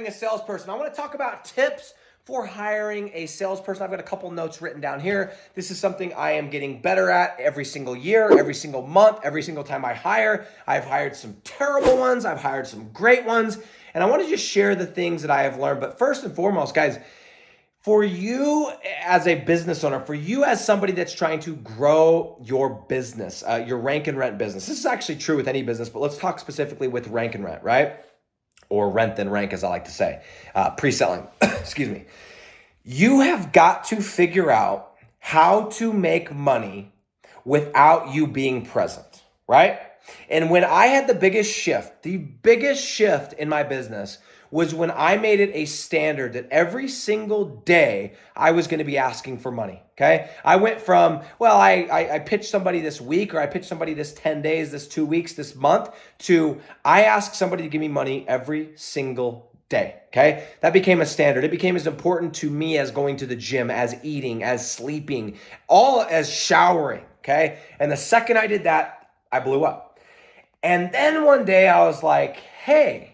hiring a salesperson. I want to talk about tips for hiring a salesperson. I've got a couple notes written down here. This is something I am getting better at every single year, every single month, every single time I hire. I've hired some terrible ones. I've hired some great ones. And I want to just share the things that I have learned. But first and foremost, guys, for you as a business owner, for you as somebody that's trying to grow your business, your rank and rent business, this is actually true with any business, but let's talk specifically with rank and rent, right? Or rent then rank, as I like to say, pre-selling, excuse me. You have got to figure out how to make money without you being present, right? And when I had the biggest shift in my business was when I made it a standard that every single day I was going to be asking for money, okay? I went from, well, I pitched somebody this week, or I pitched somebody this 10 days, this 2 weeks, this month, to I ask somebody to give me money every single day, okay? That became a standard. It became as important to me as going to the gym, as eating, as sleeping, all as showering, okay? And the second I did that, I blew up. And then one day I was like, hey,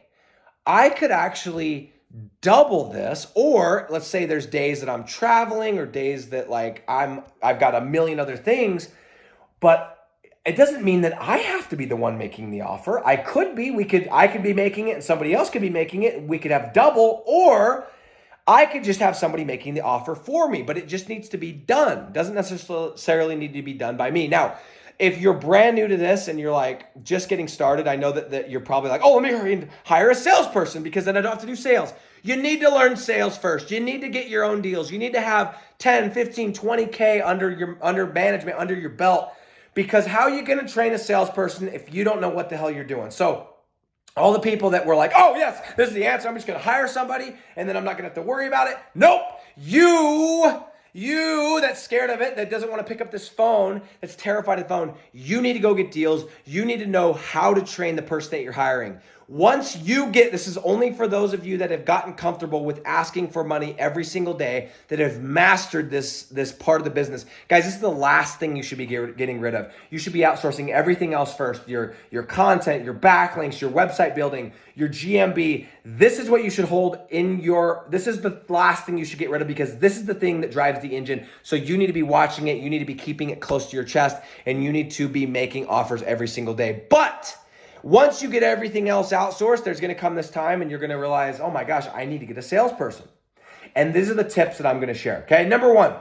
I could actually double this, or let's say there's days that I'm traveling or days that like I've got a million other things, but it doesn't mean that I have to be the one making the offer. I could be, I could be making it and somebody else could be making it and we could have double, or I could just have somebody making the offer for me, but it just needs to be done. Doesn't necessarily need to be done by me. Now, if you're brand new to this and you're like just getting started, I know that you're probably like, oh, let me hire a salesperson because then I don't have to do sales. You need to learn sales first. You need to get your own deals. You need to have 10, 15, 20K under management, under your belt, because how are you going to train a salesperson if you don't know what the hell you're doing? So all the people that were like, oh yes, this is the answer. I'm just going to hire somebody and then I'm not going to have to worry about it. Nope. You that's scared of it, that doesn't want to pick up this phone, that's terrified of the phone, you need to go get deals. You need to know how to train the person that you're hiring. Once you get, this is only for those of you that have gotten comfortable with asking for money every single day, that have mastered this part of the business. Guys, this is the last thing you should be getting rid of. You should be outsourcing everything else first. Your content, your backlinks, your website building, your GMB. This is what you should hold in this is the last thing you should get rid of, because this is the thing that drives the engine. So you need to be watching it. You need to be keeping it close to your chest, and you need to be making offers every single day. But once you get everything else outsourced, there's going to come this time and you're going to realize, oh my gosh, I need to get a salesperson. And these are the tips that I'm going to share. Okay. Number one.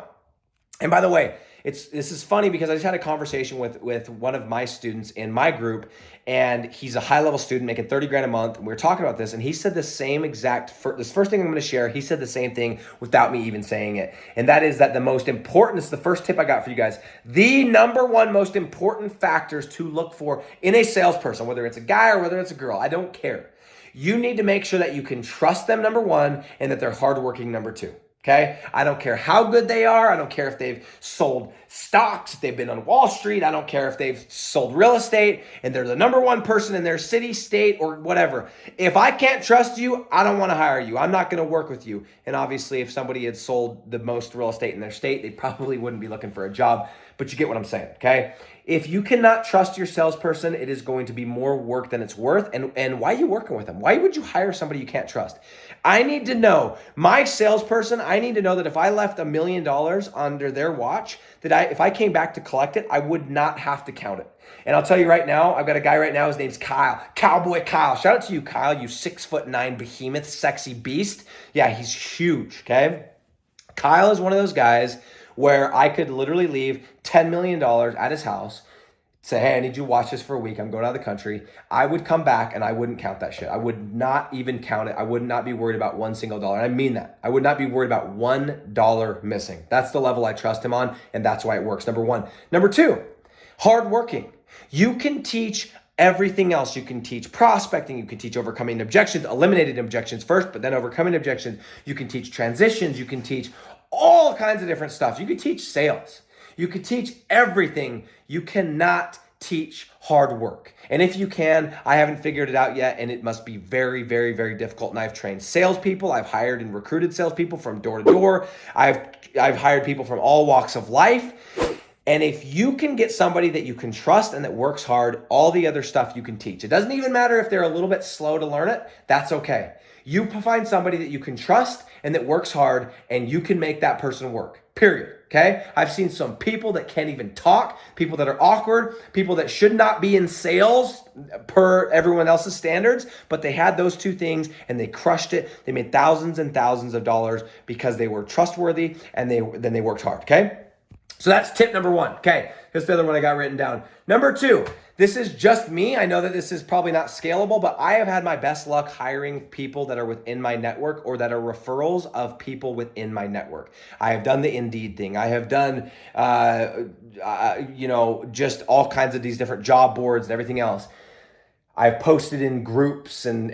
And by the way, this is funny because I just had a conversation with one of my students in my group, and he's a high-level student making 30 grand a month. And we were talking about this, and he said the same this first thing I'm going to share, he said the same thing without me even saying it. And that is that this is the first tip I got for you guys. The number one most important factors to look for in a salesperson, whether it's a guy or whether it's a girl, I don't care. You need to make sure that you can trust them, number one, and that they're hardworking, number two. Okay. I don't care how good they are. I don't care if they've sold stocks, if they've been on Wall Street. I don't care if they've sold real estate and they're the number one person in their city, state, or whatever. If I can't trust you, I don't want to hire you. I'm not going to work with you. And obviously, if somebody had sold the most real estate in their state, they probably wouldn't be looking for a job. But you get what I'm saying. Okay. If you cannot trust your salesperson, it is going to be more work than it's worth. And why are you working with them? Why would you hire somebody you can't trust? I need to know, my salesperson, I need to know that if I left $1 million under their watch, that if I came back to collect it, I would not have to count it. And I'll tell you right now, I've got a guy right now, his name's Kyle. Cowboy Kyle. Shout out to you, Kyle, you 6'9" behemoth, sexy beast. Yeah, he's huge, okay? Kyle is one of those guys where I could literally leave $10 million at his house, say, hey, I need you to watch this for a week. I'm going out of the country. I would come back and I wouldn't count that shit. I would not even count it. I would not be worried about one single dollar. And I mean that. I would not be worried about $1 missing. That's the level I trust him on, and that's why it works. Number one. Number two, hardworking. You can teach everything else. You can teach prospecting. You can teach overcoming objections, eliminating objections first, but then overcoming objections. You can teach transitions. You can teach all kinds of different stuff. You could teach sales. You could teach everything. You cannot teach hard work. And if you can, I haven't figured it out yet, and it must be very, very, very difficult. And I've trained salespeople. I've hired and recruited salespeople from door to door. I've hired people from all walks of life. And if you can get somebody that you can trust and that works hard, all the other stuff you can teach. It doesn't even matter if they're a little bit slow to learn it. That's okay. You find somebody that you can trust and that works hard, and you can make that person work, period. Okay? I've seen some people that can't even talk, people that are awkward, people that should not be in sales per everyone else's standards, but they had those two things and they crushed it. They made thousands and thousands of dollars because they were trustworthy and then they worked hard. Okay? So that's tip number one. Okay, here's the other one I got written down. Number two, this is just me. I know that this is probably not scalable, but I have had my best luck hiring people that are within my network or that are referrals of people within my network. I have done the Indeed thing. I have done, just all kinds of these different job boards and everything else. I've posted in groups and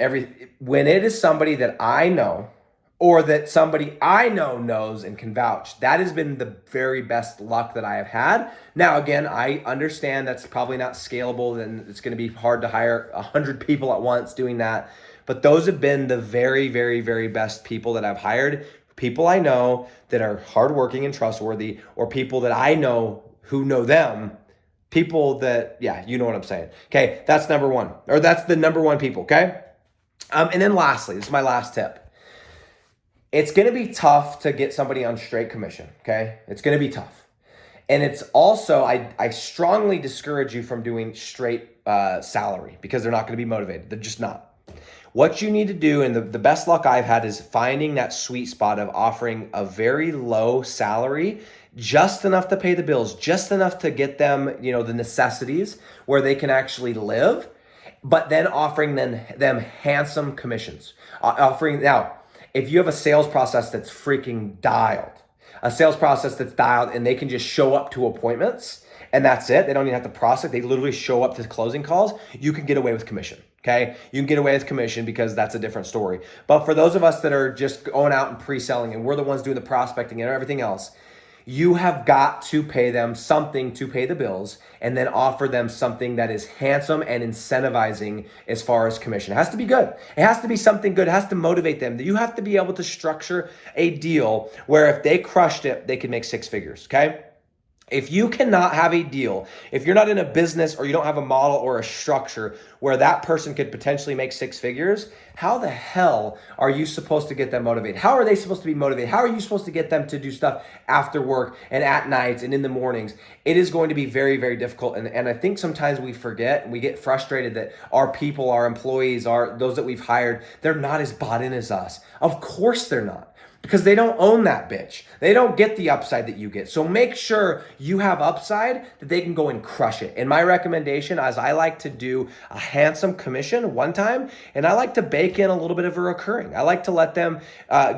when it is somebody that I know, or that somebody I know knows and can vouch. That has been the very best luck that I have had. Now, again, I understand that's probably not scalable, and it's gonna be hard to hire 100 people at once doing that. But those have been the very, very, very best people that I've hired. People I know that are hardworking and trustworthy, or people that I know who know them. People that, yeah, you know what I'm saying. Okay, that's number one, or that's the number one people, okay? And then lastly, this is my last tip. It's going to be tough to get somebody on straight commission, okay? It's going to be tough. And it's also, I strongly discourage you from doing straight salary because they're not going to be motivated. They're just not. What you need to do, and the best luck I've had, is finding that sweet spot of offering a very low salary, just enough to pay the bills, just enough to get them, the necessities where they can actually live, but then offering them handsome commissions. Now, if you have a sales process that's freaking dialed, and they can just show up to appointments and that's it, they don't even have to prospect, they literally show up to closing calls, you can get away with commission, okay? You can get away with commission because that's a different story. But for those of us that are just going out and pre-selling and we're the ones doing the prospecting and everything else, you have got to pay them something to pay the bills and then offer them something that is handsome and incentivizing as far as commission. It has to be good. It has to be something good. It has to motivate them. You have to be able to structure a deal where if they crushed it, they could make six figures, okay? If you cannot have a deal, if you're not in a business or you don't have a model or a structure where that person could potentially make six figures, how the hell are you supposed to get them motivated? How are they supposed to be motivated? How are you supposed to get them to do stuff after work and at nights and in the mornings? It is going to be very, very difficult. And I think sometimes we forget and we get frustrated that our people, our employees, those that we've hired, they're not as bought in as us. Of course they're not. Because they don't own that bitch. They don't get the upside that you get. So make sure you have upside that they can go and crush it. And my recommendation is I like to do a handsome commission one time, and I like to bake in a little bit of a recurring. I like to let them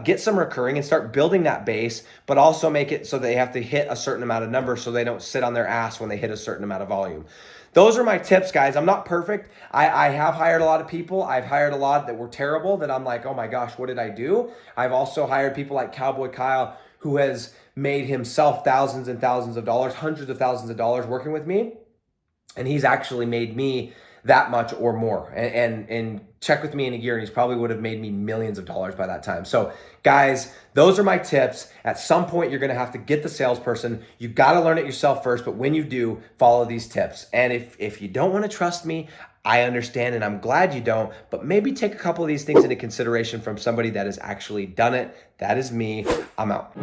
get some recurring and start building that base, but also make it so they have to hit a certain amount of numbers so they don't sit on their ass when they hit a certain amount of volume. Those are my tips, guys. I'm not perfect. I have hired a lot of people. I've hired a lot that were terrible that I'm like, oh my gosh, what did I do? I've also hired people like Cowboy Kyle, who has made himself thousands and thousands of dollars, hundreds of thousands of dollars working with me. And he's actually made me that much or more. And check with me in a year, and he's probably would have made me millions of dollars by that time. So guys, those are my tips. At some point, you're gonna have to get the salesperson. You gotta learn it yourself first, but when you do, follow these tips. And if you don't wanna trust me, I understand, and I'm glad you don't, but maybe take a couple of these things into consideration from somebody that has actually done it. That is me. I'm out.